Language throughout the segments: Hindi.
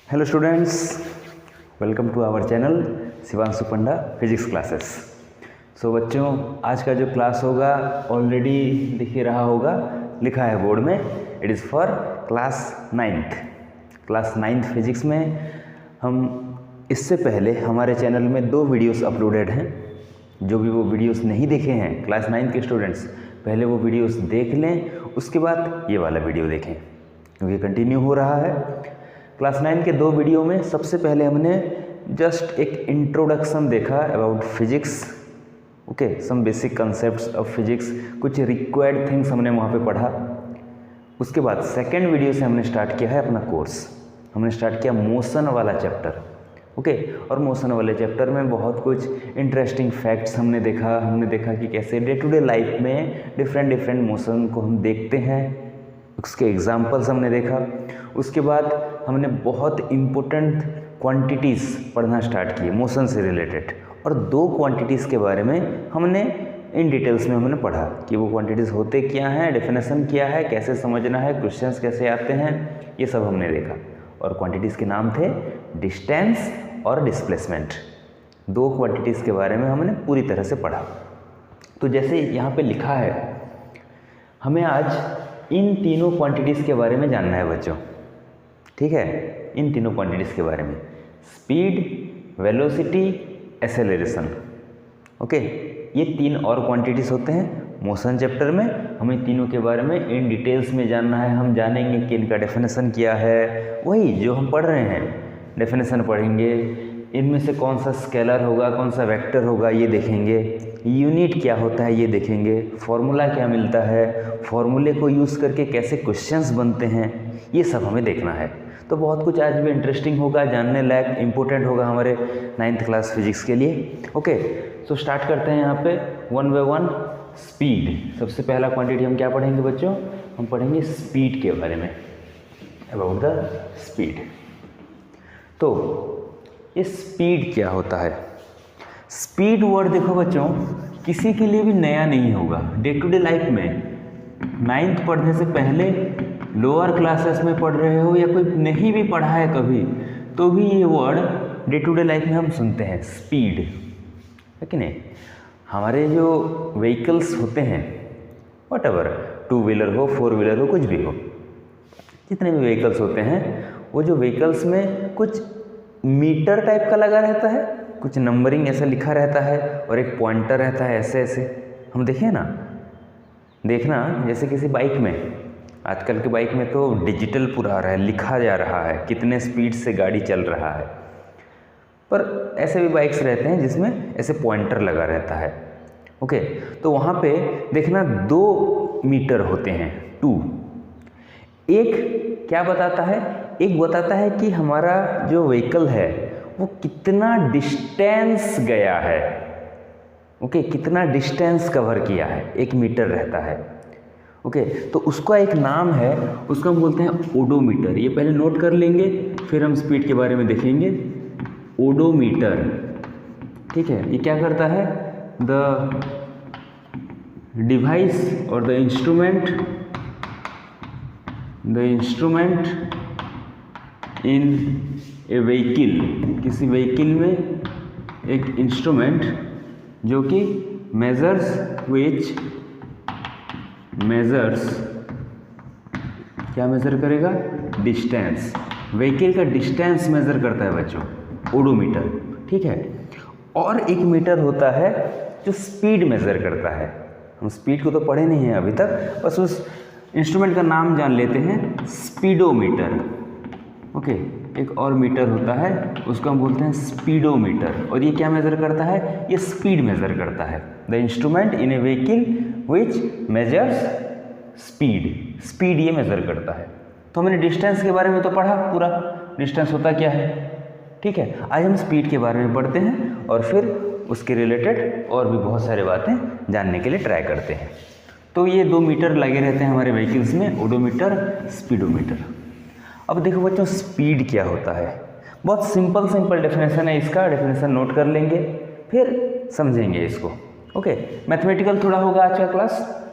Hello students, welcome to our channel Shivanshu Panda physics classes. So बच्चों, आज का जो क्लास होगा ऑलरेडी दिख ही रहा होगा, लिखा है बोर्ड में, it is for class 9th physics में। हम इससे पहले हमारे चैनल में 2 वीडियोस अपलोडेड हैं। जो भी वो वीडियोस नहीं देखे हैं क्लास 9 के स्टूडेंट्स, पहले वो वीडियोस देख लें, उसके बाद ये वाला वीडियो देखें क्योंकि कंटिन्यू हो रहा है। क्लास 9 के 2 वीडियो में सबसे पहले हमने जस्ट एक इंट्रोडक्शन देखा about physics, okay, some basic concepts of physics, कुछ रिक्वायर्ड थिंग्स हमने वहाँ पे पढ़ा। उसके बाद सेकेंड वीडियो से हमने स्टार्ट किया है अपना कोर्स। हमने स्टार्ट किया मोशन वाला चैप्टर, ओके, और मोशन वाले चैप्टर में बहुत कुछ इंटरेस्टिंग फैक्ट्स हमने देखा कि कैसे डे टू डे लाइफ में डिफरेंट मोशन को हम देखते हैं, उसके एग्जाम्पल्स हमने देखा। उसके बाद हमने बहुत इम्पोर्टेंट क्वांटिटीज़ पढ़ना स्टार्ट किए मोशन से रिलेटेड, और 2 क्वांटिटीज़ के बारे में हमने इन डिटेल्स में हमने पढ़ा कि वो क्वांटिटीज़ होते क्या हैं, डेफिनेशन क्या है, कैसे समझना है, क्वेश्चंस कैसे आते हैं, ये सब हमने देखा। और क्वांटिटीज़ के नाम थे डिस्टेंस और डिस्प्लेसमेंट। 2 क्वांटिटीज़ के बारे में हमने पूरी तरह से पढ़ा। तो जैसे यहाँ पे लिखा है, हमें आज इन तीनों क्वांटिटीज़ के बारे में जानना है बच्चों, ठीक है। इन तीनों क्वांटिटीज़ के बारे में, स्पीड, वेलोसिटी, एक्सेलरेशन, ओके, ये 3 और क्वांटिटीज़ होते हैं मोशन चैप्टर में। हमें तीनों के बारे में इन डिटेल्स में जानना है। हम जानेंगे कि इनका डेफिनेशन क्या है, वही जो हम पढ़ रहे हैं, डेफिनेशन पढ़ेंगे। इनमें से कौन सा स्केलर होगा, कौन सा वेक्टर होगा, ये देखेंगे। यूनिट क्या होता है ये देखेंगे। फॉर्मूला क्या मिलता है, फॉर्मूले को यूज़ करके कैसे क्वेश्चंस बनते हैं, ये सब हमें देखना है। तो बहुत कुछ आज भी इंटरेस्टिंग होगा, जानने लायक, इम्पोर्टेंट होगा हमारे 9th क्लास फिजिक्स के लिए, ओके। तो स्टार्ट करते हैं यहाँ पे 1 by 1। स्पीड, सबसे पहला क्वांटिटी हम क्या पढ़ेंगे बच्चों, हम पढ़ेंगे स्पीड के बारे में, अबाउट द स्पीड। तो ये स्पीड क्या होता है? स्पीड वर्ड देखो बच्चों, किसी के लिए भी नया नहीं होगा। डे टू डे लाइफ में 9th पढ़ने से पहले लोअर क्लासेस में पढ़ रहे हो या कोई नहीं भी पढ़ा है कभी, तो भी ये word day to day life में हम सुनते हैं, स्पीड, है कि नहीं। हमारे जो व्हीकल्स होते हैं, वट एवर, 2 व्हीलर हो, 4 व्हीलर हो, कुछ भी हो, जितने भी व्हीकल्स होते हैं, वो जो व्हीकल्स में कुछ मीटर टाइप का लगा रहता है, कुछ नंबरिंग ऐसा लिखा रहता है, और एक पॉइंटर रहता है ऐसे। हम देखें ना, देखना जैसे किसी बाइक में, आजकल के बाइक में तो डिजिटल पूरा आ रहा है, लिखा जा रहा है कितने स्पीड से गाड़ी चल रहा है, पर ऐसे भी बाइक्स रहते हैं जिसमें ऐसे पॉइंटर लगा रहता है, ओके। तो वहाँ पे देखना 2 मीटर होते हैं, 2। एक क्या बताता है, एक बताता है कि हमारा जो व्हीकल है वो कितना डिस्टेंस गया है, ओके, कितना डिस्टेंस कवर किया है, 1 मीटर रहता है, ओके। तो उसका एक नाम है, उसको हम बोलते हैं ओडोमीटर। ये पहले नोट कर लेंगे, फिर हम स्पीड के बारे में देखेंगे। ओडोमीटर, ठीक है। ये क्या करता है, द डिवाइस और the instrument in A vehicle, किसी व्हीकल में एक इंस्ट्रूमेंट जो कि क्या मेज़र करेगा, डिस्टेंस। व्हीकल का डिस्टेंस मेज़र करता है बच्चों, ओडोमीटर, ठीक है। और एक मीटर होता है जो स्पीड मेज़र करता है। हम स्पीड को तो पढ़े नहीं हैं अभी तक, बस उस इंस्ट्रूमेंट का नाम जान लेते हैं, स्पीडोमीटर, ओके। एक और मीटर होता है, उसको हम बोलते हैं स्पीडोमीटर। और ये क्या मेज़र करता है, ये स्पीड मेज़र करता है। The instrument in A vehicle which measures speed ये मेज़र करता है। तो हमने डिस्टेंस के बारे में तो पढ़ा, पूरा डिस्टेंस होता क्या है, ठीक है। आज हम स्पीड के बारे में पढ़ते हैं और फिर उसके रिलेटेड और भी बहुत सारी बातें जानने के लिए ट्राई करते हैं। तो ये 2 मीटर लगे रहते हैं हमारे व्हीकल्स में, ओडोमीटर, स्पीडोमीटर। अब देखो बच्चों, स्पीड क्या होता है। बहुत सिंपल डेफिनेशन है इसका, डेफिनेशन नोट कर लेंगे, फिर समझेंगे इसको, ओके। मैथमेटिकल थोड़ा होगा आज का क्लास।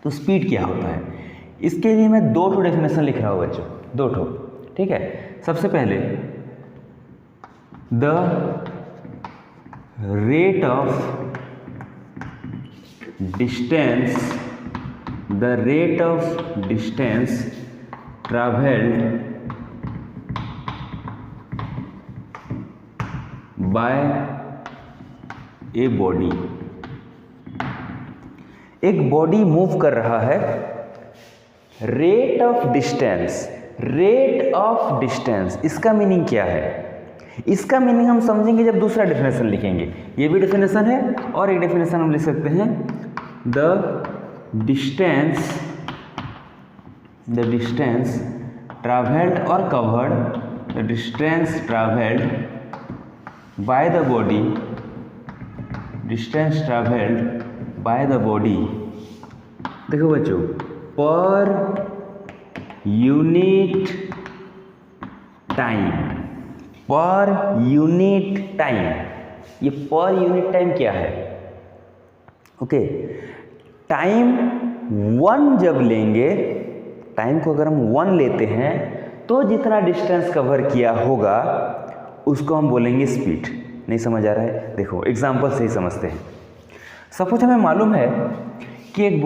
तो स्पीड क्या होता है, इसके लिए मैं 2 डेफिनेशन लिख रहा हूँ बच्चों, 2। ठीक है। सबसे पहले the rate of distance travelled bye a body. एक बॉडी मूव कर रहा है, रेट ऑफ डिस्टेंस इसका मीनिंग क्या है? इसका मीनिंग हम समझेंगे जब दूसरा डेफिनेशन लिखेंगे। ये भी डेफिनेशन है और एक डेफिनेशन हम लिख सकते हैं, द डिस्टेंस ट्रैवल्ड और covered, the distance travelled by the body, देखो बच्चों, पर यूनिट टाइम, ये पर यूनिट टाइम क्या है? ओके, टाइम 1 जब लेंगे, टाइम को अगर हम 1 लेते हैं तो जितना डिस्टेंस कवर किया होगा उसको हम बोलेंगे स्पीड। नहीं समझ आ रहा है? देखो एग्जांपल से ही समझते हैं। सपोज हमें मालूम है कि एक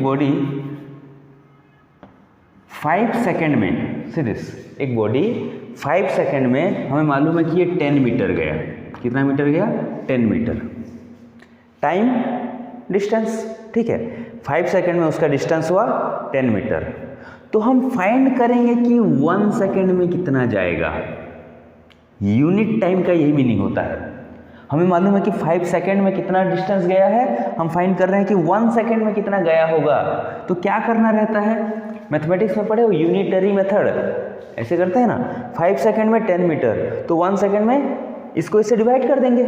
बॉडी 5 सेकंड में, सीरियस, एक बॉडी 5 सेकंड में हमें मालूम है कि ये 10 मीटर गया। कितना मीटर गया? 10 मीटर। टाइम डिस्टेंस, ठीक है, 5 सेकंड में उसका डिस्टेंस हुआ 10 मीटर। तो हम फाइंड करेंगे कि 1 सेकंड में कितना जाएगा। यूनिट टाइम का यही मीनिंग होता है। हमें मालूम है कि 5 सेकंड में कितना डिस्टेंस गया है, हम फाइंड कर रहे हैं कि 1 सेकंड में कितना गया होगा। तो क्या करना रहता है? मैथमेटिक्स में पढ़े हो यूनिटरी मेथड, ऐसे करते हैं ना। 5 सेकंड में 10 मीटर, तो 1 सेकंड में इसको इससे डिवाइड कर देंगे।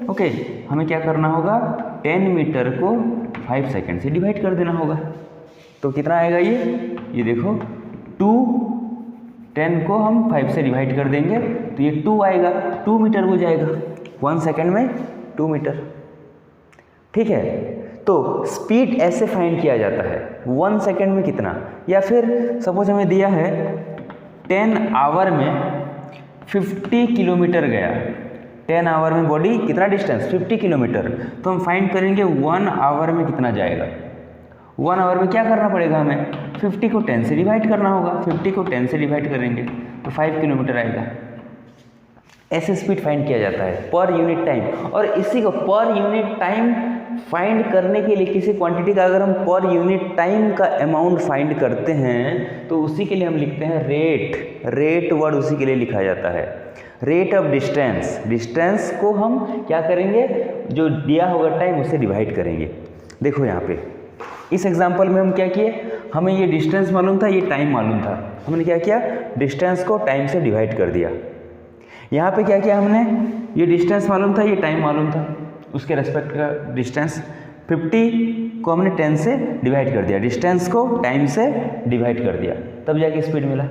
ओके, हमें क्या करना होगा? 10 मीटर को 5 सेकंड से डिवाइड कर देना होगा। तो कितना आएगा ये देखो 2, 10 को हम 5 से डिवाइड कर देंगे तो ये 2 आएगा, 2 मीटर हो जाएगा। 1 सेकंड में 2 मीटर, ठीक है। तो स्पीड ऐसे फाइंड किया जाता है, 1 सेकंड में कितना। या फिर सपोज हमें दिया है 10 आवर में 50 किलोमीटर गया, 10 आवर में बॉडी कितना डिस्टेंस? 50 किलोमीटर। तो हम फाइंड करेंगे 1 आवर में कितना जाएगा। 1 आवर में क्या करना पड़ेगा हमें? 50 को 10 से डिवाइड करना होगा। 50 को 10 से डिवाइड करेंगे तो 5 किलोमीटर आएगा। ऐसे स्पीड फाइंड किया जाता है पर यूनिट टाइम। और इसी को पर यूनिट टाइम फाइंड करने के लिए, किसी क्वांटिटी का अगर हम पर यूनिट टाइम का अमाउंट फाइंड करते हैं तो उसी के लिए हम लिखते हैं रेट वर्ड उसी के लिए लिखा जाता है। रेट ऑफ डिस्टेंस को हम क्या करेंगे? जो दिया होगा टाइम उससे डिवाइड करेंगे। देखो यहाँ पे इस एग्जाम्पल में हम क्या किए, हमें ये डिस्टेंस मालूम था, ये टाइम मालूम था। हमने क्या किया? डिस्टेंस को टाइम से डिवाइड कर दिया। यहाँ पे क्या किया हमने? ये डिस्टेंस मालूम था, ये टाइम मालूम था, उसके रेस्पेक्ट का डिस्टेंस 50 को हमने 10 से डिवाइड कर दिया, डिस्टेंस को टाइम से डिवाइड कर दिया, तब जाके स्पीड मिला।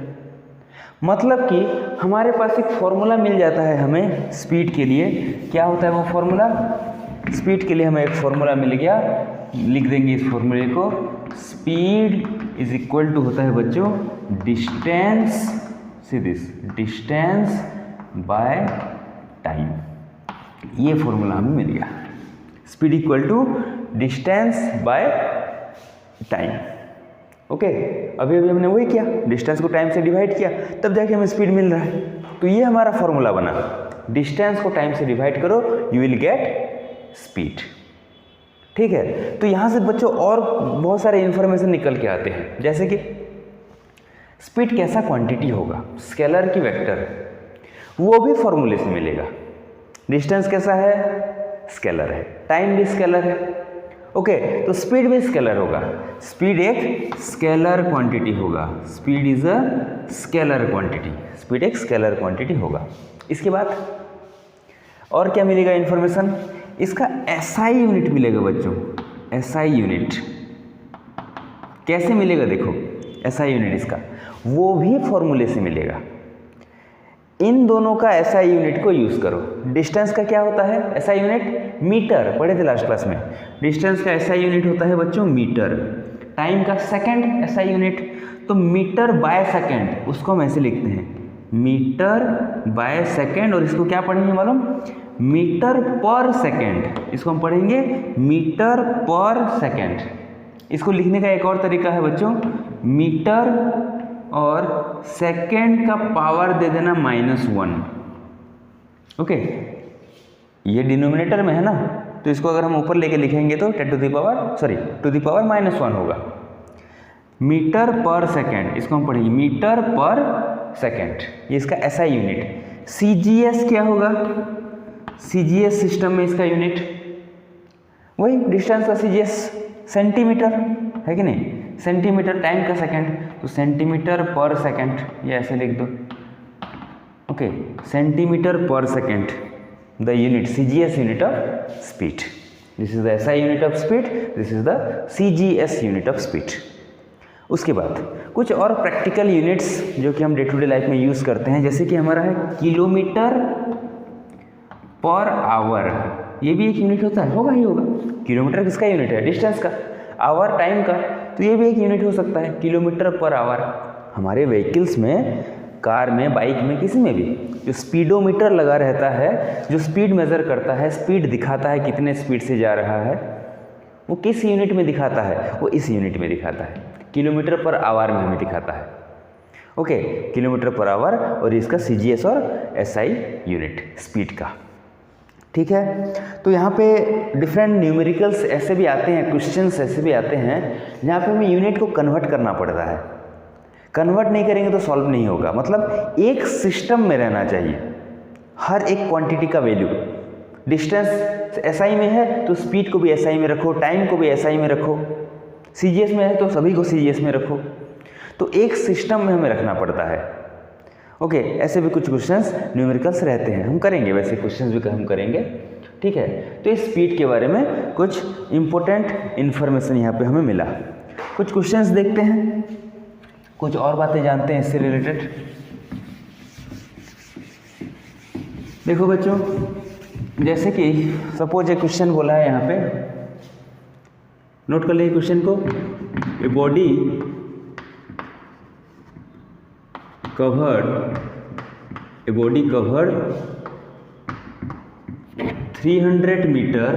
मतलब कि हमारे पास एक फॉर्मूला मिल जाता है हमें स्पीड के लिए। क्या होता है वो फॉर्मूला? स्पीड के लिए हमें एक फॉर्मूला मिल गया, लिख देंगे इस फॉर्मूले को। स्पीड इज इक्वल टू होता है बच्चों डिस्टेंस बाय टाइम। ये फॉर्मूला हमें मिल गया, speed equal to distance by time. Okay, अभी हमने वही किया, डिस्टेंस को टाइम से डिवाइड किया, तब जाके हमें स्पीड मिल रहा है। तो ये हमारा फॉर्मूला बना, डिस्टेंस को टाइम से डिवाइड करो, यू विल गेट स्पीड। ठीक है, तो यहाँ से बच्चों और बहुत सारे इंफॉर्मेशन निकल के आते हैं, जैसे कि स्पीड कैसा क्वांटिटी होगा, स्केलर की वेक्टर, वो भी फॉर्मूले से मिलेगा। डिस्टेंस कैसा है, स्केलर है, टाइम भी स्केलर है। ओके, तो स्पीड भी स्केलर होगा, स्पीड एक स्केलर क्वांटिटी होगा, speed is a scalar quantity, speed एक स्केलर क्वांटिटी होगा। इसके बाद और क्या मिलेगा इंफॉर्मेशन, इसका एसआई यूनिट मिलेगा बच्चों। एसआई यूनिट कैसे मिलेगा, देखो एसआई यूनिट इसका वो भी फॉर्मूले से मिलेगा। इन दोनों का एसआई यूनिट को यूज करो। डिस्टेंस का क्या होता है एसआई यूनिट, मीटर, पढ़े थे लास्ट क्लास में। डिस्टेंस का एसआई यूनिट होता है बच्चों मीटर, टाइम का सेकंड एसआई यूनिट। तो मीटर बाय सेकेंड उसको हम ऐसे लिखते हैं, मीटर बाय सेकेंड, और इसको क्या पढ़ेंगे मालूम, मीटर पर सेकेंड, इसको हम पढ़ेंगे मीटर पर सेकेंड। इसको लिखने का एक और तरीका है बच्चों, मीटर और सेकेंड का पावर दे देना -1। ओके, ये डिनोमिनेटर में है ना, तो इसको अगर हम ऊपर लेके लिखेंगे तो टू दी पावर -1 होगा। मीटर पर सेकेंड, इसको हम पढ़ेंगे मीटर पर सेकेंड, ये इसका SI यूनिट। CGS क्या होगा, CGS सिस्टम में इसका यूनिट वही डिस्टेंस का CGS, सेंटीमीटर है कि नहीं, सेंटीमीटर टाइम का सेकेंड, तो सेंटीमीटर पर सेकेंड, ये ऐसे लिख दो। ओके, सेंटीमीटर पर second, the unit CGS unit of speed. This is the SI unit of speed, this is the CGS unit of speed. उसके बाद कुछ और प्रैक्टिकल यूनिट्स जो कि हम डे टू डे लाइफ में यूज़ करते हैं, जैसे कि हमारा है किलोमीटर पर आवर, ये भी एक यूनिट होता है, होगा ही होगा। किलोमीटर किसका यूनिट है, डिस्टेंस का, आवर टाइम का, तो ये भी एक यूनिट हो सकता है, किलोमीटर पर आवर। हमारे व्हीकल्स में, कार में, बाइक में, किसी में भी जो स्पीडोमीटर लगा रहता है, जो स्पीड मेज़र करता है, स्पीड दिखाता है कितने स्पीड से जा रहा है, वो किस यूनिट में दिखाता है, वो इस यूनिट में दिखाता है, किलोमीटर पर आवर में हमें दिखाता है। ओके, किलोमीटर पर आवर, और इसका CGS और SI यूनिट स्पीड का। ठीक है, तो यहाँ पे डिफरेंट न्यूमेरिकल्स ऐसे भी आते हैं, क्वेश्चंस ऐसे भी आते हैं जहाँ पे हमें यूनिट को कन्वर्ट करना पड़ता है। कन्वर्ट नहीं करेंगे तो सॉल्व नहीं होगा, मतलब एक सिस्टम में रहना चाहिए, हर एक क्वांटिटी का वैल्यू। डिस्टेंस SI में है तो स्पीड को भी SI में रखो, टाइम को भी SI में रखो, CGS में है तो सभी को CGS में रखो, तो एक सिस्टम में हमें रखना पड़ता है। ओके, ऐसे भी कुछ क्वेश्चंस न्यूमेरिकल्स रहते हैं, हम करेंगे वैसे क्वेश्चंस भी हम करेंगे। ठीक है, तो इस स्पीड के बारे में कुछ इंपॉर्टेंट इन्फॉर्मेशन यहाँ पे हमें मिला। कुछ क्वेश्चंस देखते हैं, कुछ और बातें जानते हैं इससे रिलेटेड। देखो बच्चों, जैसे कि सपोज एक क्वेश्चन बोला है यहाँ पे, नोट कर लीजिए क्वेश्चन को, a body covered 300 metre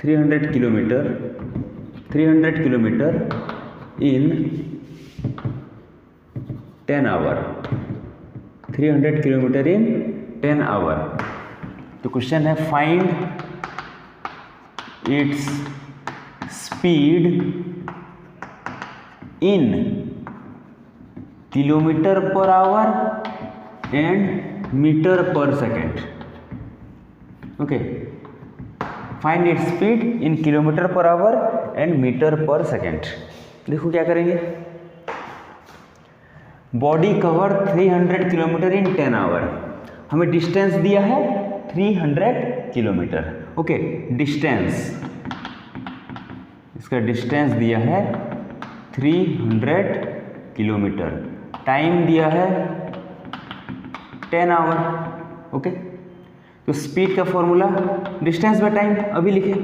300 kilometre in 10 hour, 300 kilometre in 10 hour. तो क्वेश्चन है find its speed in kilometre per hour and metre per second. Okay, find its speed in kilometre per hour and metre per second. देखो क्या करेंगे, body cover 300 kilometre in 10 hour, हमें डिस्टेंस दिया है 300 किलोमीटर। ओके, डिस्टेंस, इसका डिस्टेंस दिया है 300 किलोमीटर, टाइम दिया है 10 आवर। ओके, तो स्पीड का फॉर्मूला डिस्टेंस बाय टाइम, अभी लिखे,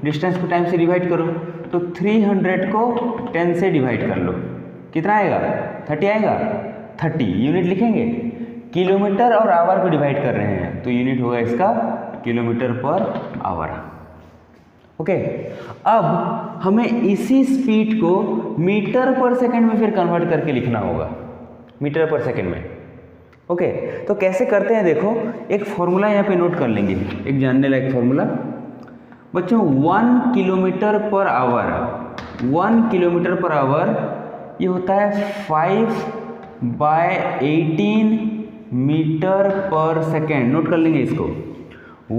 डिस्टेंस को टाइम से डिवाइड करो, तो 300 को 10 से डिवाइड कर लो, कितना आएगा, 30 आएगा। 30 यूनिट लिखेंगे, किलोमीटर और आवर को डिवाइड कर रहे हैं, तो यूनिट होगा इसका किलोमीटर पर आवर। ओके, अब हमें इसी स्पीड को मीटर पर सेकंड में फिर कन्वर्ट करके लिखना होगा, मीटर पर सेकंड में। ओके, तो कैसे करते हैं, देखो एक फॉर्मूला यहाँ पे नोट कर लेंगे, एक जानने लायक फॉर्मूला बच्चों। 1 kilometre per our, 1 kilometre per our ये होता है 5/18 मीटर पर सेकेंड। नोट कर लेंगे इसको,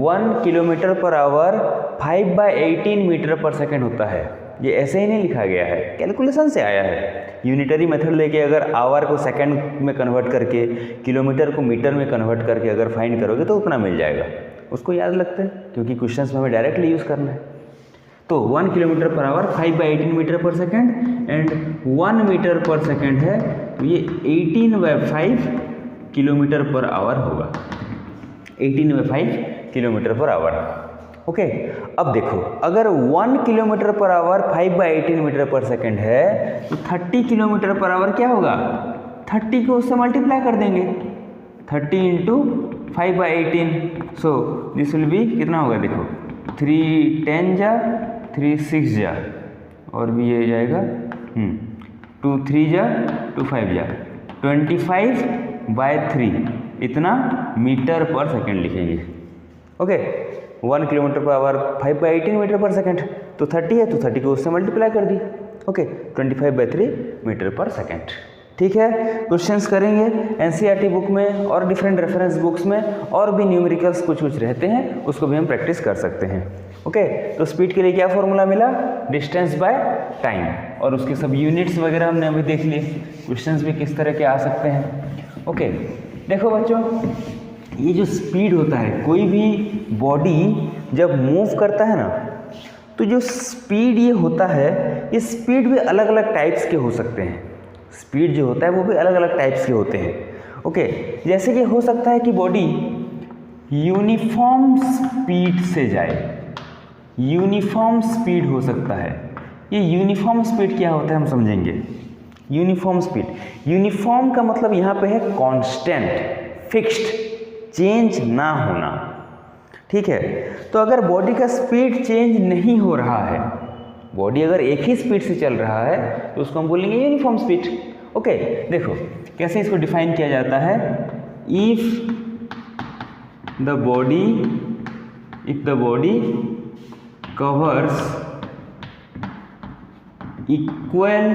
1 kilometre per hour 5/18 metre per second होता है। ये ऐसे ही नहीं लिखा गया है, कैलकुलेशन से आया है। यूनिटरी मेथड लेके अगर आवर को सेकंड में कन्वर्ट करके, किलोमीटर को मीटर में कन्वर्ट करके अगर फाइंड करोगे तो उतना मिल जाएगा, उसको याद रखते हैं क्योंकि क्वेश्चंस में हमें डायरेक्टली यूज़ करना है। तो 1 kilometre per hour 5/18 metre per second and 1 metre per second है, तो ये 18/5 किलोमीटर पर आवर होगा, 18/5 किलोमीटर पर आवर। ओके, अब देखो अगर 1 kilometre per hour 5/18 metre per second है तो 30 किलोमीटर पर आवर क्या होगा, 30 को उससे मल्टीप्लाई कर देंगे, 30 into 5/18, so this will B कितना होगा, देखो 3 10 जा 3 6 जा और भी ये जाएगा 2 3 जा 2 5 जा 25/3 इतना मीटर पर सेकेंड लिखेंगे। Okay, 1 kilometre per hour 5/18 metre per second, तो 30 है तो 30 को उससे मल्टीप्लाई कर दी। Okay, 25/3 metre per second. ठीक है, क्वेश्चंस करेंगे एनसीईआरटी बुक में और डिफरेंट रेफरेंस बुक्स में, और भी न्यूमेरिकल्स कुछ कुछ रहते हैं, उसको भी हम प्रैक्टिस कर सकते हैं। ओके, तो स्पीड के लिए क्या फॉर्मूला मिला, डिस्टेंस बाय टाइम, और उसके सब यूनिट्स वगैरह हमने अभी देख लिए। क्वेश्चंस भी किस तरह के आ सकते हैं। ओके, देखो बच्चों, ये जो स्पीड होता है, कोई भी बॉडी जब मूव करता है ना, तो जो स्पीड ये होता है, ये स्पीड भी अलग अलग टाइप्स के हो सकते हैं। स्पीड जो होता है वो भी अलग अलग टाइप्स के होते हैं। ओके, जैसे कि हो सकता है कि बॉडी यूनिफॉर्म स्पीड से जाए, यूनिफॉर्म स्पीड हो सकता है। ये यूनिफॉर्म स्पीड क्या होता है हम समझेंगे। यूनिफॉर्म स्पीड, यूनिफॉर्म का मतलब यहाँ पे है कांस्टेंट, फिक्स्ड, चेंज ना होना। ठीक है, तो अगर बॉडी का स्पीड चेंज नहीं हो रहा है, बॉडी अगर एक ही स्पीड से चल रहा है, तो उसको हम बोलेंगे यूनिफॉर्म स्पीड। ओके, देखो कैसे इसको डिफाइन किया जाता है। If the body covers equal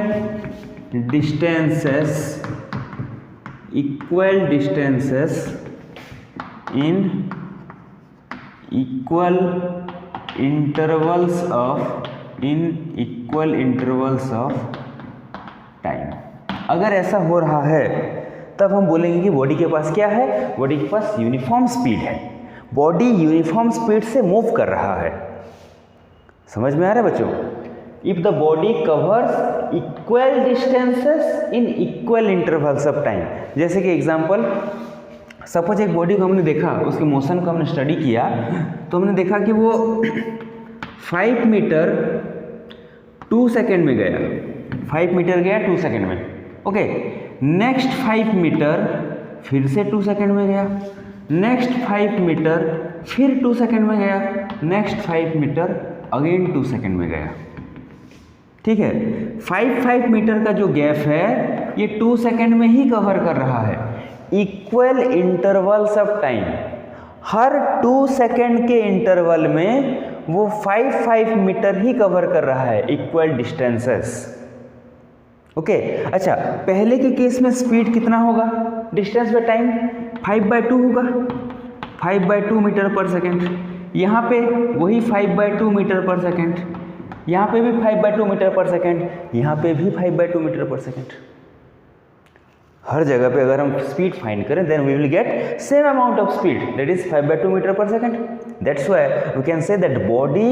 distances in equal intervals of time, अगर ऐसा हो रहा है तब हम बोलेंगे कि बॉडी के पास क्या है, बॉडी के पास यूनिफॉर्म स्पीड है, बॉडी यूनिफॉर्म स्पीड से मूव कर रहा है। समझ में आ रहा है बच्चों। If the body covers equal distances in equal intervals of time, जैसे कि एग्जांपल, सपोज एक बॉडी को हमने देखा, उसके मोशन को हमने स्टडी किया, तो हमने देखा कि वो 5 मीटर 2 सेकेंड में गया, 5 मीटर गया 2 सेकेंड में। ओके, नेक्स्ट 5 मीटर फिर से 2 सेकेंड में गया, नेक्स्ट 5 मीटर फिर 2 सेकेंड में गया, नेक्स्ट 5 मीटर अगेन 2 सेकेंड में गया। ठीक है, 5 मीटर का जो गैप है ये 2 सेकेंड में ही कवर कर रहा है। Equal intervals of time, her 2 second के इंटरवल में वो 5 मीटर ही कवर कर रहा है, इक्वल डिस्टेंसेस। ओके, अच्छा, पहले के केस में स्पीड कितना होगा, डिस्टेंस बाय टाइम 5/2 होगा, 5/2 मीटर पर सेकेंड। यहाँ पे वही 5/2 मीटर पर सेकेंड, यहाँ पे भी 5/2 मीटर पर सेकेंड, यहाँ पे भी 5/2 मीटर पर सेकेंड। हर जगह पे अगर हम स्पीड फाइंड करें, then we will get same amount of speed, that is 5/2 metre per second. That's why we can say that body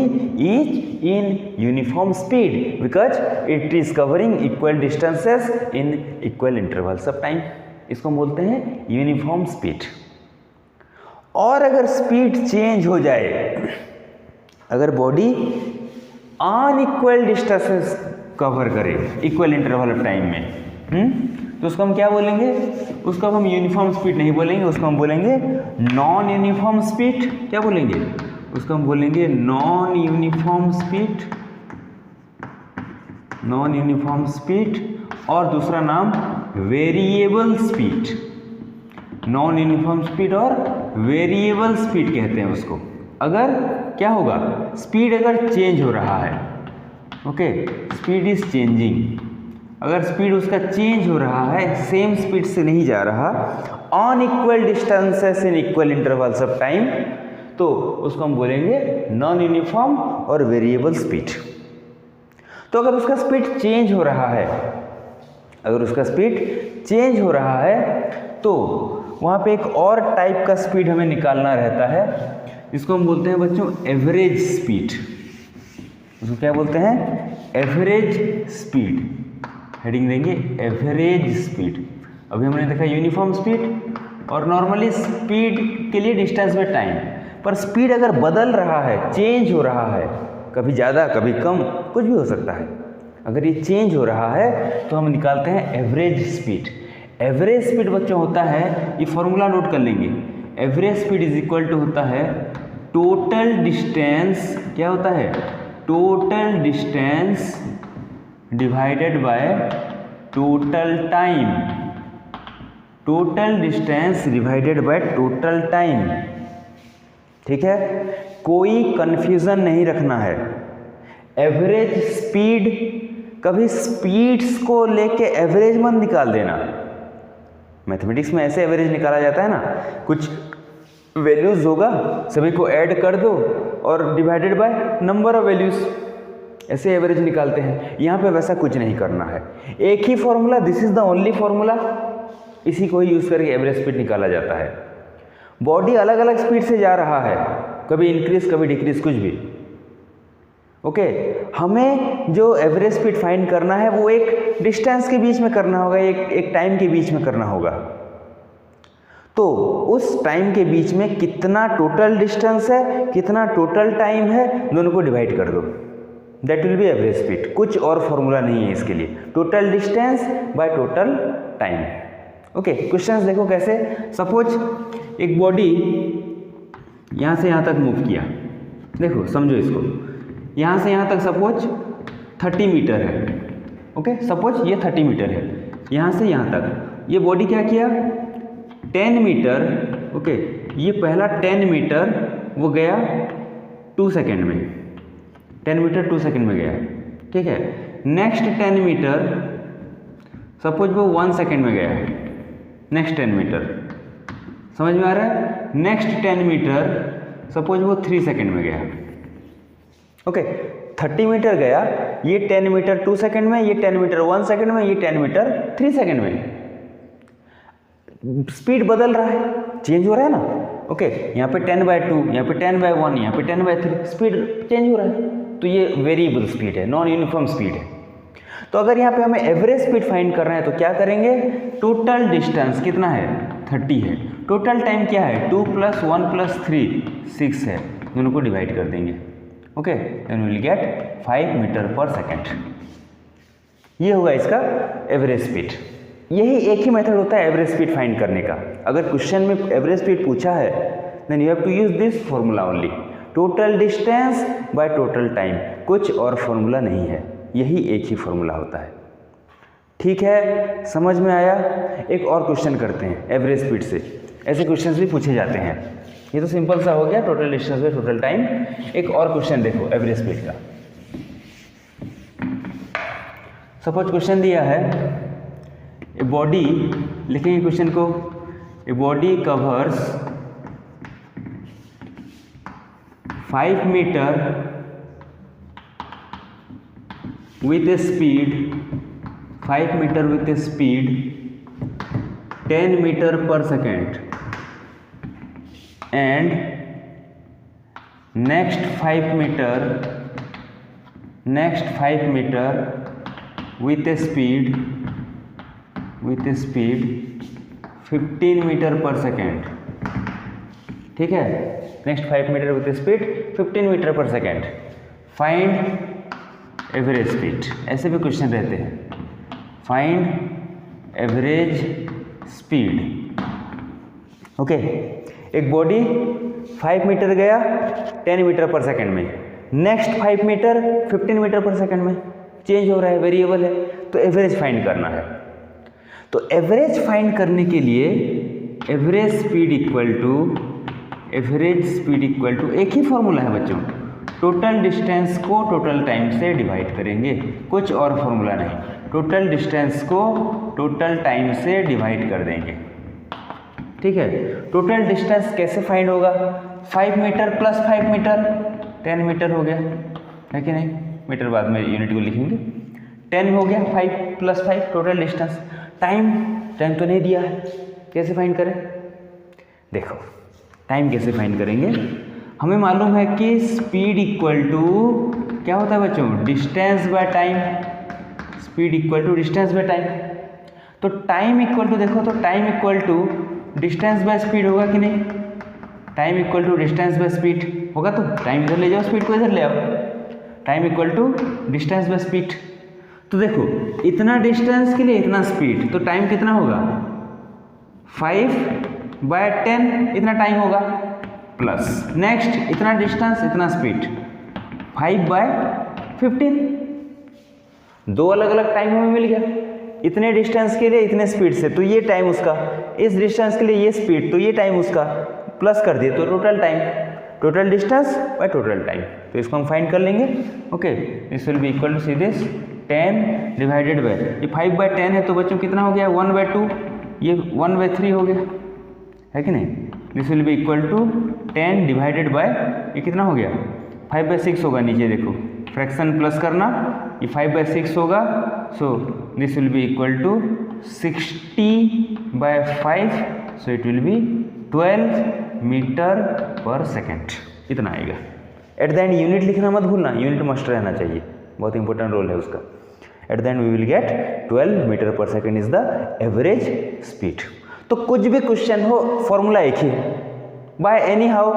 is in uniform speed because it is covering equal distances in equal intervals of time. इसको बोलते हैं यूनिफॉर्म स्पीड। और अगर स्पीड चेंज हो जाए, अगर बॉडी अनइक्वल डिस्टेंसेस कवर करे इक्वल इंटरवल ऑफ टाइम में, तो उसको हम क्या बोलेंगे, उसको हम यूनिफॉर्म स्पीड नहीं बोलेंगे, उसको हम बोलेंगे नॉन यूनिफॉर्म स्पीड। क्या बोलेंगे, उसको हम बोलेंगे non uniform speed, non uniform speed, और दूसरा नाम variable speed. Non uniform speed और वेरिएबल स्पीड कहते हैं उसको। अगर क्या होगा, स्पीड अगर चेंज हो रहा है, ओके, स्पीड इज चेंजिंग, अगर स्पीड उसका चेंज हो रहा है, सेम स्पीड से नहीं जा रहा, on equal distances in equal intervals of time, तो उसको हम बोलेंगे नॉन यूनिफॉर्म और वेरिएबल स्पीड। तो अगर उसका स्पीड चेंज हो रहा है, अगर उसका स्पीड चेंज हो रहा है, तो वहाँ पे एक और टाइप का स्पीड हमें निकालना रहता है, इसको हम बोलते हैं बच्चों एवरेज स्पीड। उसको क्या बोलते हैं, एवरेज स्पीड। हेडिंग देंगे एवरेज स्पीड। अभी हमने देखा यूनिफॉर्म स्पीड, और नॉर्मली स्पीड के लिए डिस्टेंस बाय टाइम, पर स्पीड अगर बदल रहा है, चेंज हो रहा है, कभी ज़्यादा कभी कम, कुछ भी हो सकता है, अगर ये चेंज हो रहा है तो हम निकालते हैं एवरेज स्पीड। एवरेज स्पीड बच्चों होता है, ये फॉर्मूला नोट कर लेंगे, average speed is equal to होता है टोटल डिस्टेंस, क्या होता है, total distance divided by total time, total distance divided by total time. ठीक है, कोई कंफ्यूजन नहीं रखना है। एवरेज स्पीड, कभी स्पीड्स को लेके एवरेज मत निकाल देना। मैथमेटिक्स में ऐसे एवरेज निकाला जाता है ना, कुछ वैल्यूज होगा, सभी को ऐड कर दो और divided by number of values, ऐसे एवरेज निकालते हैं। यहाँ पे वैसा कुछ नहीं करना है, एक ही formula, this is the only formula, इसी को ही यूज करके एवरेज स्पीड निकाला जाता है। बॉडी अलग अलग स्पीड से जा रहा है, कभी इंक्रीज कभी डिक्रीज, कुछ भी। ओके, हमें जो एवरेज स्पीड फाइंड करना है वो एक डिस्टेंस के बीच में करना होगा, एक टाइम के बीच में करना होगा। तो उस टाइम के बीच में कितना टोटल डिस्टेंस है, कितना टोटल टाइम है, दोनों को डिवाइड कर दो, that will be average speed. कुछ और फॉर्मूला नहीं है इसके लिए, total distance by total time. Okay, questions देखो कैसे। सपोज एक बॉडी यहाँ से यहाँ तक मूव किया, देखो समझो इसको, यहाँ से यहाँ तक सपोज 30 मीटर है। ओके, सपोज ये 30 मीटर है, यहाँ से यहाँ तक ये बॉडी क्या किया, 10 मीटर। ओके, ये पहला 10 मीटर वो गया 2 सेकेंड में, 10 मीटर 2 सेकेंड में गया। ठीक है, नेक्स्ट 10 मीटर सपोज वो 1 सेकेंड में गया, नेक्स्ट 10 मीटर, समझ में आ रहा है। नेक्स्ट 10 मीटर सपोज वो 3 सेकेंड में गया। ओके, 30 मीटर गया, ये 10 मीटर 2 सेकेंड में, ये 10 मीटर 1 सेकेंड में, ये 10 मीटर 3 सेकेंड में। स्पीड बदल रहा है, चेंज हो रहा है ना। ओके, यहाँ पे 10/2, यहाँ पे 10/1, यहाँ पे 10/3, स्पीड चेंज हो रहा है, तो ये वेरिएबल स्पीड है, नॉन यूनिफॉर्म स्पीड है। तो अगर यहाँ पे हमें एवरेज स्पीड फाइंड करना है तो क्या करेंगे, टोटल डिस्टेंस कितना है, 30 है, टोटल टाइम क्या है, 2 + 1 + 3 6 है, दोनों को डिवाइड कर देंगे। Okay, then we will get 5 metre per second. ये होगा इसका एवरेज स्पीड। यही एक ही मेथड होता है एवरेज स्पीड फाइंड करने का। अगर क्वेश्चन में एवरेज स्पीड पूछा है then you have to use this formula only, total distance by total time, कुछ और फॉर्मूला नहीं है, यही एक ही फॉर्मूला होता है। ठीक है, समझ में आया। एक और क्वेश्चन करते हैं एवरेज स्पीड से, ऐसे क्वेश्चंस भी पूछे जाते हैं। ये तो सिंपल सा हो गया, total distance by total time. एक और क्वेश्चन देखो एवरेज स्पीड का। सपोज क्वेश्चन दिया है, ए बॉडी, लिखेंगे क्वेश्चन को, a body covers 5 metre with a speed 5 meter with a speed 10 meter per second, and next 5 meter with a speed 15 meter per second। ठीक है, next 5 metre with speed 15 metre per second, find average speed. ऐसे भी क्वेश्चन रहते हैं, फाइंड एवरेज स्पीड। ओके, एक बॉडी 5 मीटर गया 10 मीटर पर सेकेंड में, next 5 metre 15 metre per second में, चेंज हो रहा है, वेरिएबल है, तो एवरेज फाइंड करना है। तो एवरेज फाइंड करने के लिए एवरेज स्पीड इक्वल टू एक ही फॉर्मूला है बच्चों, टोटल डिस्टेंस को टोटल टाइम से डिवाइड करेंगे, कुछ और फॉर्मूला नहीं, टोटल डिस्टेंस को टोटल टाइम से डिवाइड कर देंगे। ठीक है, टोटल डिस्टेंस कैसे फाइंड होगा, 5 मीटर प्लस 5 मीटर 10 मीटर हो गया, है कि नहीं, मीटर बाद में यूनिट को लिखेंगे, 10 हो गया, 5 + 5 टोटल डिस्टेंस। टाइम तो नहीं दिया है, कैसे फाइंड करें, देखो टाइम कैसे फाइंड करेंगे। हमें मालूम है कि स्पीड इक्वल टू क्या होता है बच्चों, distance by time, speed equal to distance by time. तो टाइम इक्वल टू, देखो तो time equal to distance by speed होगा कि नहीं, time equal to distance by speed होगा, तो टाइम इधर ले जाओ, स्पीड को इधर ले आओ, time equal to distance by speed. तो देखो इतना डिस्टेंस के लिए इतना स्पीड, तो टाइम कितना होगा 5/10 इतना टाइम होगा, प्लस नेक्स्ट इतना डिस्टेंस इतना स्पीड 5/15, दो अलग अलग टाइम हमें मिल गया, इतने डिस्टेंस के लिए इतने स्पीड से, तो ये टाइम उसका, इस डिस्टेंस के लिए ये स्पीड, तो ये टाइम उसका, प्लस कर दिए तो total time, total distance by total time. तो इसको हम फाइंड कर लेंगे। Okay, this will be equal to see this 10 divided by, ये 5/10 है तो बच्चों कितना हो गया 1/2, ये 1/3 हो गया, है कि नहीं। This will be equal to 10 divided by, ये कितना हो गया 5/6 होगा, नीचे देखो फ्रैक्शन प्लस करना, ये 5/6 होगा, so this will be equal to 60/5, so it will be 12 metre per second, इतना आएगा। एट द एंड यूनिट लिखना मत भूलना, यूनिट मस्ट रहना चाहिए, बहुत इंपॉर्टेंट रोल है उसका। At the end we will get 12 metre per second is the average speed. तो कुछ भी क्वेश्चन हो फॉर्मूला एक ही, by any how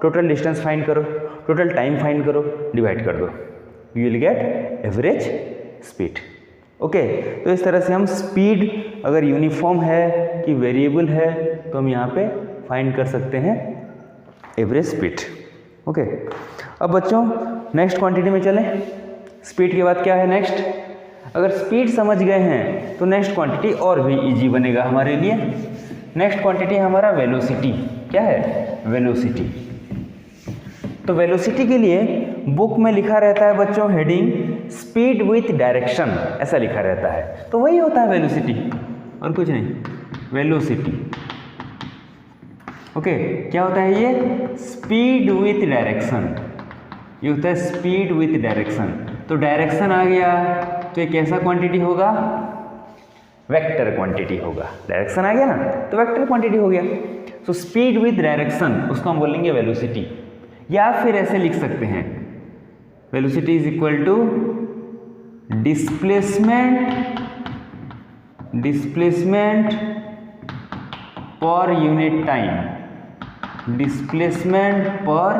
total distance find करो, टोटल टाइम फाइंड करो, डिवाइड कर दो, you will get average speed. Okay, तो इस तरह से हम स्पीड अगर यूनिफॉर्म है कि वेरिएबल है तो हम यहाँ पे फाइंड कर सकते हैं एवरेज स्पीड। ओके, अब बच्चों नेक्स्ट क्वांटिटी में चलें। स्पीड के बाद क्या है नेक्स्ट, अगर स्पीड समझ गए हैं तो नेक्स्ट क्वांटिटी और भी इजी बनेगा हमारे लिए। नेक्स्ट क्वांटिटी है हमारा वेलोसिटी। क्या है वेलोसिटी, तो वेलोसिटी के लिए बुक में लिखा रहता है बच्चों हेडिंग स्पीड विथ डायरेक्शन, ऐसा लिखा रहता है, तो वही होता है वेलोसिटी और कुछ नहीं, वेलोसिटी। ओके, क्या होता है ये स्पीड विथ डायरेक्शन, ये होता है स्पीड विथ डायरेक्शन। तो डायरेक्शन आ गया तो ये कैसा क्वांटिटी होगा, वेक्टर क्वांटिटी होगा, डायरेक्शन आ गया ना तो वेक्टर क्वांटिटी हो गया। तो स्पीड विथ डायरेक्शन उसको हम बोलेंगे वेलोसिटी, या फिर ऐसे लिख सकते हैं velocity is equal to displacement per unit time, displacement per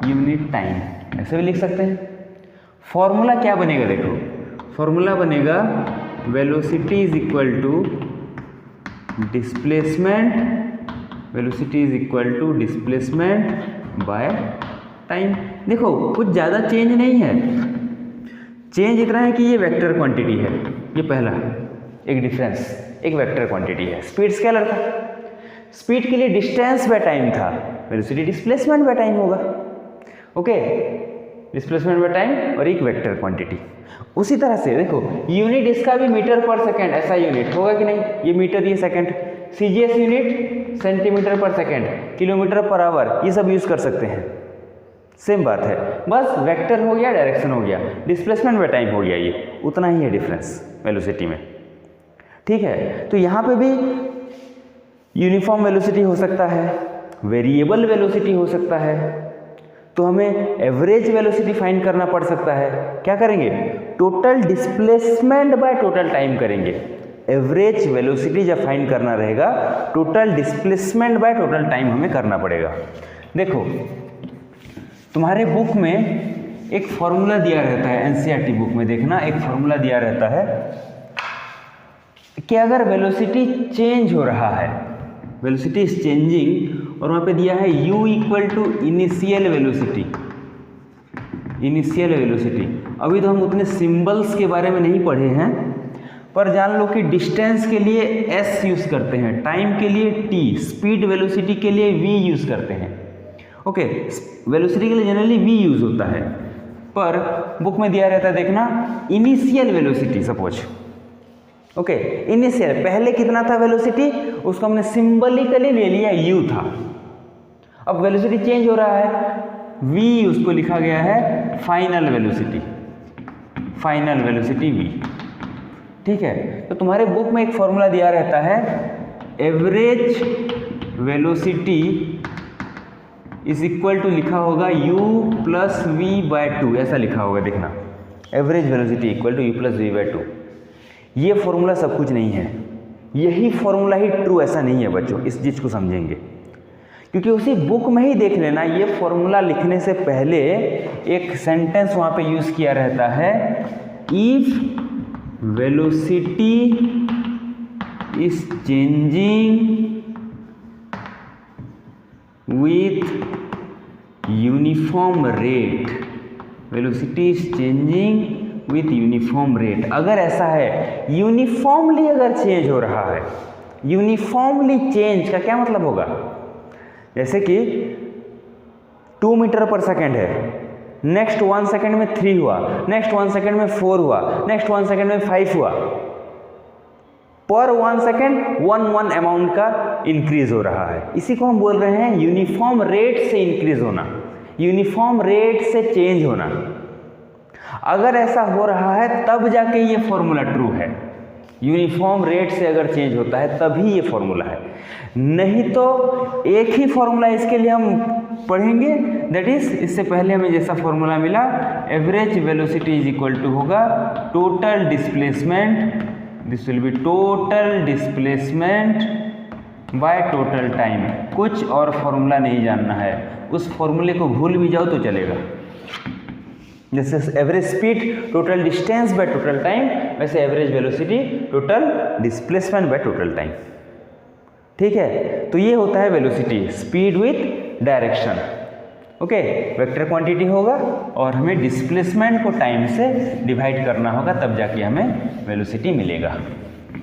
unit time, ऐसे भी लिख सकते हैं। फॉर्मूला क्या बनेगा, देखो फॉर्मूला बनेगा velocity is equal to displacement, velocity is equal to displacement by time. देखो कुछ ज़्यादा चेंज नहीं है, चेंज इतना है कि ये वेक्टर क्वांटिटी है, ये पहला एक डिफरेंस, एक वेक्टर क्वांटिटी है। स्पीड स्केलर था, स्पीड के लिए डिस्टेंस बाय टाइम था, वेलोसिटी डिस्प्लेसमेंट बाय टाइम होगा। ओके, डिस्प्लेसमेंट बाय टाइम और एक वेक्टर क्वांटिटी। उसी तरह से देखो यूनिट इसका भी मीटर पर सेकेंड, ऐसा यूनिट होगा कि नहीं, ये मीटर ये सेकेंड, सीजीएस यूनिट सेंटीमीटर पर सेकेंड, किलोमीटर पर आवर, ये सब यूज कर सकते हैं, सेम बात है, बस वेक्टर हो गया डायरेक्शन हो गया, डिस्प्लेसमेंट बाय टाइम हो गया, ये उतना ही है डिफरेंस वेलोसिटी में। ठीक है, तो यहाँ पे भी यूनिफॉर्म वेलोसिटी हो सकता है, वेरिएबल वेलोसिटी हो सकता है, तो हमें एवरेज वेलोसिटी फाइंड करना पड़ सकता है। क्या करेंगे, total displacement by total time करेंगे। एवरेज वेलोसिटी जब फाइंड करना रहेगा total displacement by total time हमें करना पड़ेगा। देखो तुम्हारे बुक में एक फॉर्मूला दिया रहता है, एनसीईआरटी बुक में देखना एक फॉर्मूला दिया रहता है कि अगर वेलोसिटी चेंज हो रहा है, वेलोसिटी इज चेंजिंग, और वहाँ पे दिया है u equal to initial velocity, initial velocity. अभी तो हम उतने सिंबल्स के बारे में नहीं पढ़े हैं, पर जान लो कि डिस्टेंस के लिए s यूज़ करते हैं, टाइम के लिए t, स्पीड वेलोसिटी के लिए v यूज़ करते हैं। ओके, वेलोसिटी के लिए जनरली v यूज़ होता है, पर बुक में दिया रहता है देखना initial velocity, suppose okay initial, पहले कितना था वेलोसिटी, उसको हमने सिंबलिकली ले लिया u था। अब वेलोसिटी चेंज हो रहा है, v उसको लिखा गया है final velocity, final velocity v। ठीक है, तो तुम्हारे बुक में एक फॉर्मूला दिया रहता है average velocity is equal to, लिखा होगा u प्लस वी बाय 2, ऐसा लिखा होगा देखना, average velocity equal to u plus v by 2। ये फॉर्मूला सब कुछ नहीं है, यही फॉर्मूला ही ट्रू ऐसा नहीं है बच्चों, इस चीज़ को समझेंगे। क्योंकि उसी बुक में ही देख लेना, ये फॉर्मूला लिखने से पहले एक सेंटेंस वहाँ पे यूज़ किया रहता है, if velocity is changing with uniform rate, velocity is changing with uniform rate. अगर ऐसा है, यूनिफॉर्मली अगर चेंज हो रहा है, यूनिफॉर्मली चेंज का क्या मतलब होगा, जैसे कि 2 मीटर पर सेकेंड है, नेक्स्ट 1 सेकेंड में 3 हुआ, नेक्स्ट 1 सेकेंड में 4 हुआ, नेक्स्ट 1 सेकेंड में 5 हुआ, पर 1 सेकेंड 1 अमाउंट का इंक्रीज हो रहा है। इसी को हम बोल रहे हैं यूनिफॉर्म रेट से इंक्रीज होना, यूनिफॉर्म रेट से चेंज होना। अगर ऐसा हो रहा है तब जाके ये फॉर्मूला ट्रू है, यूनिफॉर्म रेट से अगर चेंज होता है तभी ये फॉर्मूला है, नहीं तो एक ही फॉर्मूला इसके लिए हम पढ़ेंगे, दैट इज इससे पहले हमें जैसा फॉर्मूला मिला, average velocity is equal to होगा total displacement, this will be total displacement by total time. कुछ और फॉर्मूला नहीं जानना है, उस फॉर्मूले को भूल भी जाओ तो चलेगा। जैसे average speed total distance by total time, वैसे average velocity total displacement by total time. ठीक है, तो ये होता है velocity, speed with direction. Okay, vector quantity होगा और हमें डिस्प्लेसमेंट को टाइम से डिवाइड करना होगा, तब जाके हमें वेलोसिटी मिलेगा।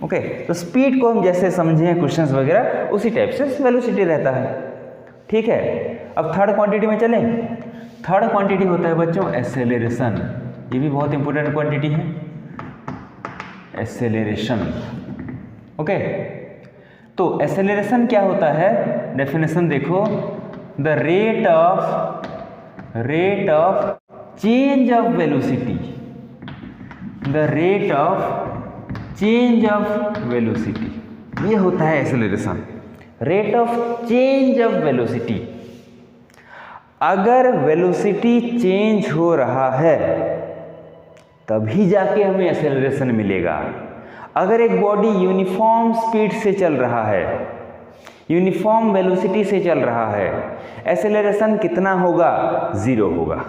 ओके, तो स्पीड को हम जैसे समझे हैं क्वेश्चंस वगैरह, उसी टाइप से वेलोसिटी रहता है। ठीक है, अब थर्ड क्वांटिटी में चलें। थर्ड क्वांटिटी होता है बच्चों एसेलेरेशन, ये भी बहुत इंपॉर्टेंट क्वांटिटी है, एसेलेरेशन। ओके, तो एसेलेरेशन क्या होता है, डेफिनेशन देखो, the rate of change of velocity, the rate of change of velocity, ये होता है acceleration, rate of change of velocity. अगर वेलोसिटी चेंज हो रहा है तभी जाके हमें एसेलरेशन मिलेगा। अगर एक बॉडी यूनिफॉर्म स्पीड से चल रहा है, यूनिफॉर्म वेलोसिटी से चल रहा है, एसेलरेशन कितना होगा, 0 होगा।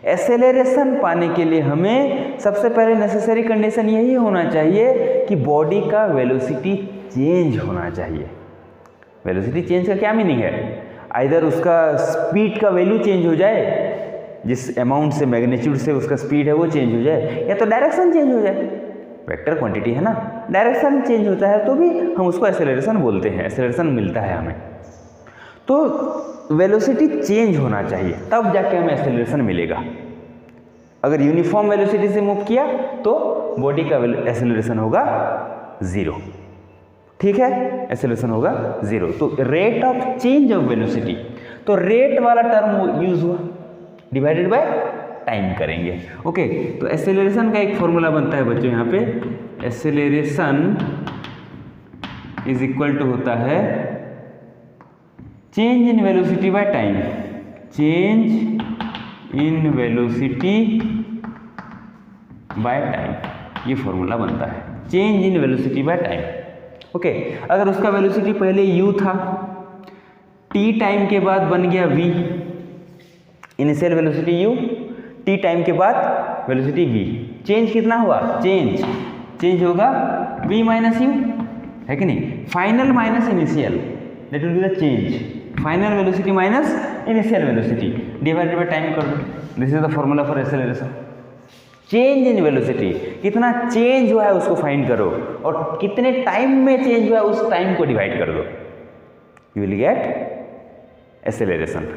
एसेलरेशन पाने के लिए हमें सबसे पहले नेसेसरी कंडीशन यही होना चाहिए कि बॉडी का वेलोसिटी चेंज होना चाहिए। वेलोसिटी चेंज का क्या मीनिंग है, आइदर उसका स्पीड का वैल्यू चेंज हो जाए, जिस अमाउंट से मैग्नीट्यूड से उसका स्पीड है वो चेंज हो जाए, या तो डायरेक्शन चेंज हो जाए। वेक्टर क्वांटिटी है ना, डायरेक्शन चेंज होता है तो भी हम उसको एसेलरेशन बोलते हैं, एसेलरेशन मिलता है हमें। तो वेलोसिटी चेंज होना चाहिए तब जाके हमें एसेलरेशन मिलेगा। अगर यूनिफॉर्म वेलोसिटी से मूव किया तो बॉडी का एसेलरेशन होगा 0। ठीक है, एसेलरेशन होगा 0। तो rate of change of velocity, तो रेट वाला टर्म यूज हुआ, डिवाइडेड बाय टाइम करेंगे। ओके, तो एसेलरेशन का एक फॉर्मूला बनता है बच्चों यहाँ पे, एसेलरेशन इज इक्वल टू होता है change in velocity by time, change in velocity bye time, ये फॉर्मूला बनता है, change in velocity bye time. Okay, अगर उसका वेलोसिटी पहले u था, t टाइम के बाद बन गया v, initial velocity u, t time के बाद वेलोसिटी v, चेंज कितना हुआ, चेंज होगा v माइनस u, है कि नहीं, final minus initial, that will be the change, final velocity minus initial velocity divided by time कर दो, this is the formula for acceleration. Change in velocity, कितना चेंज हुआ है उसको फाइंड करो और कितने टाइम में चेंज हुआ है उस टाइम को डिवाइड कर दो, यू विल गेट एसेलरेशन।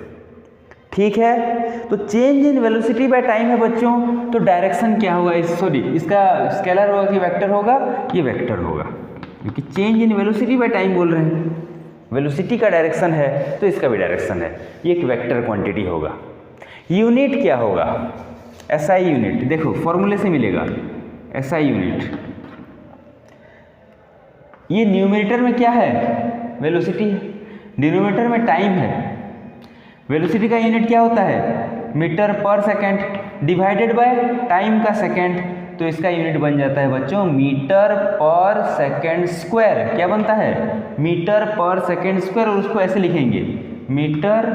ठीक है, तो change in velocity by time है बच्चों, तो डायरेक्शन क्या होगा, सॉरी इसका स्केलर होगा कि वेक्टर होगा, ये वेक्टर होगा, क्योंकि change in velocity by time बोल रहे हैं, वेलोसिटी का डायरेक्शन है तो इसका भी डायरेक्शन है, ये एक वेक्टर क्वांटिटी होगा। यूनिट क्या होगा, SI यूनिट, देखो फॉर्मूले से मिलेगा SI यूनिट। ये न्यूमरेटर में क्या है, वेलोसिटी है, डिनोमिनेटर में टाइम है। वेलोसिटी का यूनिट क्या होता है, metre per second divided by time का सेकेंड, तो तो इसका यूनिट बन जाता है बच्चों मीटर पर सेकेंड स्क्वायर। क्या बनता है? मीटर पर सेकेंड स्क्वायर, और उसको ऐसे लिखेंगे metre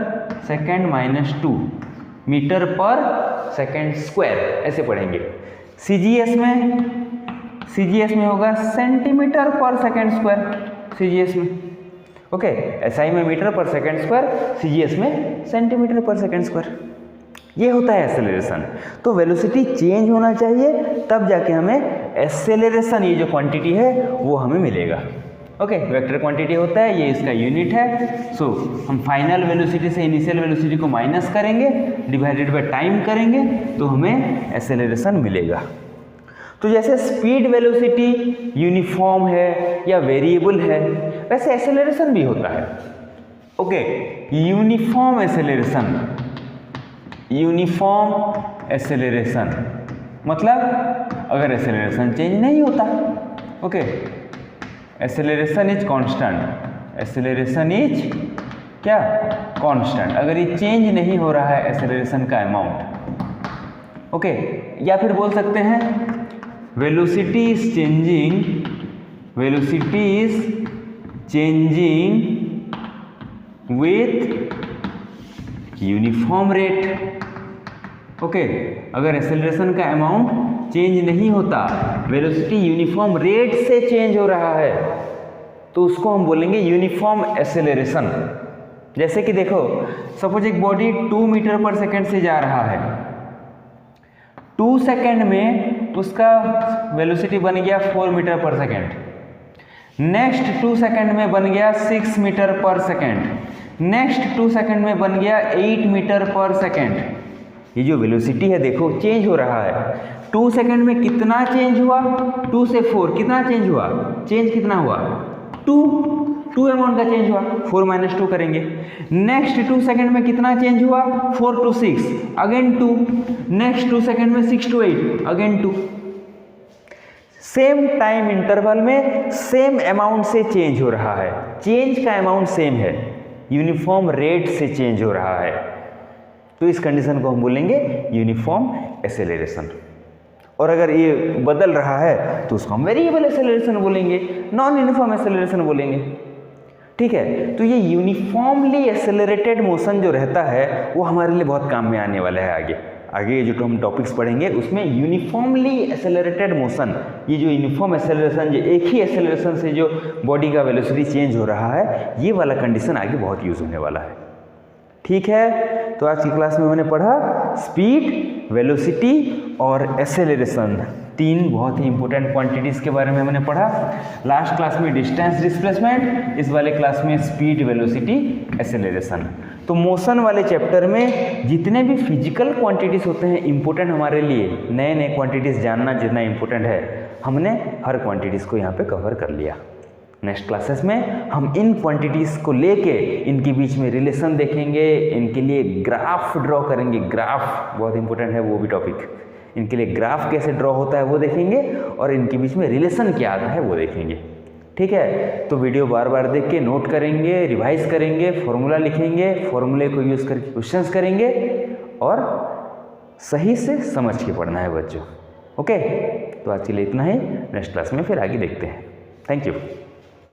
second -2 metre per second square, ऐसे पढ़ेंगे। सीजीएस में होगा सेंटीमीटर पर सेकेंड स्क्वायर सीजीएस में। ओके, एसआई में metre per second square, CGS में सेंटीमीटर पर सेकेंड स्क्वायर। ये होता है एक्सेलरेशन। तो वेलोसिटी चेंज होना चाहिए, तब जाके हमें एक्सेलरेशन, ये जो क्वांटिटी है वो हमें मिलेगा। ओके, वेक्टर क्वांटिटी होता है, ये इसका यूनिट है। सो हम फाइनल वेलोसिटी से इनिशियल वेलोसिटी को माइनस करेंगे, डिवाइडेड बाय टाइम करेंगे, तो हमें एक्सेलरेशन मिलेगा। तो जैसे स्पीड वेलोसिटी यूनिफॉर्म है या वेरिएबल है, वैसे एक्सेलरेशन भी होता है। ओके, यूनिफॉर्म एक्सेलरेशन मतलब अगर एक्सेलरेशन चेंज नहीं होता। ओके, एक्सेलरेशन इज क्या? कांस्टेंट। अगर ये चेंज नहीं हो रहा है एक्सेलरेशन का अमाउंट। ओके, या फिर बोल सकते हैं velocity is changing with uniform rate. Okay, अगर एक्सेलरेशन का अमाउंट चेंज नहीं होता, वेलोसिटी यूनिफॉर्म रेट से चेंज हो रहा है, तो उसको हम बोलेंगे यूनिफॉर्म एक्सेलरेशन। जैसे कि देखो, सपोज एक बॉडी 2 मीटर पर सेकेंड से जा रहा है, 2 सेकेंड में उसका वेलोसिटी बन गया 4 metre per second, next 2 second में बन गया 6 metre per second, next 2 second में बन गया 8 मीटर पर सेकेंड। ये जो वेलोसिटी है देखो चेंज हो रहा है। 2 सेकेंड में कितना चेंज हुआ? 2 से 4 कितना चेंज हुआ? चेंज कितना हुआ? 2 अमाउंट का चेंज हुआ। 4 - 2 करेंगे। नेक्स्ट 2 सेकेंड में कितना चेंज हुआ? 4 to 6 अगेन 2। नेक्स्ट 2 सेकेंड में 6 to 8 again 2। Same time interval में सेम अमाउंट से चेंज हो रहा है। चेंज का अमाउंट सेम है, यूनिफॉर्म रेट से चेंज हो रहा है, तो इस कंडीशन को हम बोलेंगे यूनिफॉर्म एक्सेलरेशन। और अगर ये बदल रहा है तो उसको हम वेरिएबल एक्सेलरेशन बोलेंगे, नॉन यूनिफॉर्म एक्सेलरेशन बोलेंगे। ठीक है, तो ये यूनिफॉर्मली एक्सेलरेटेड मोशन जो रहता है वो हमारे लिए बहुत काम में आने वाला है। आगे जो हम टॉपिक्स पढ़ेंगे उसमें यूनिफॉर्मली एक्सेलरेटेड मोशन, ये जो यूनिफॉर्म एक्सेलरेशन, जो एक ही एक्सेलरेशन से जो बॉडी का वेलोसिटी चेंज हो रहा है, ये वाला कंडीशन आगे बहुत यूज होने वाला है। ठीक है, तो आज की क्लास में मैंने पढ़ा स्पीड, वेलोसिटी और एक्सेलरेशन, 3 बहुत ही इंपॉर्टेंट क्वांटिटीज़ के बारे में हमने पढ़ा। लास्ट क्लास में डिस्टेंस डिस्प्लेसमेंट, इस वाले क्लास में स्पीड, वेलोसिटी, एक्सेलरेशन। तो मोशन वाले चैप्टर में जितने भी फिजिकल क्वांटिटीज़ होते हैं इंपॉर्टेंट हमारे लिए, नए नए क्वांटिटीज़ जानना जितना इंपॉर्टेंट है, हमने हर क्वांटिटीज़ को यहाँ पे कवर कर लिया। नेक्स्ट क्लासेस में हम इन क्वांटिटीज़ को लेके इनके बीच में रिलेशन देखेंगे, इनके लिए ग्राफ ड्रॉ करेंगे। ग्राफ बहुत इंपॉर्टेंट है, वो भी टॉपिक। इनके लिए ग्राफ कैसे ड्रॉ होता है वो देखेंगे, और इनके बीच में रिलेशन क्या आता है वो देखेंगे। ठीक है, तो वीडियो बार बार देख के नोट करेंगे, रिवाइज करेंगे, फॉर्मूला लिखेंगे, फॉर्मूले को यूज़ करके क्वेश्चंस करेंगे, और सही से समझ के पढ़ना है बच्चों। ओके, तो आज के लिए इतना ही। नेक्स्ट क्लास में फिर आगे देखते हैं। Thank you.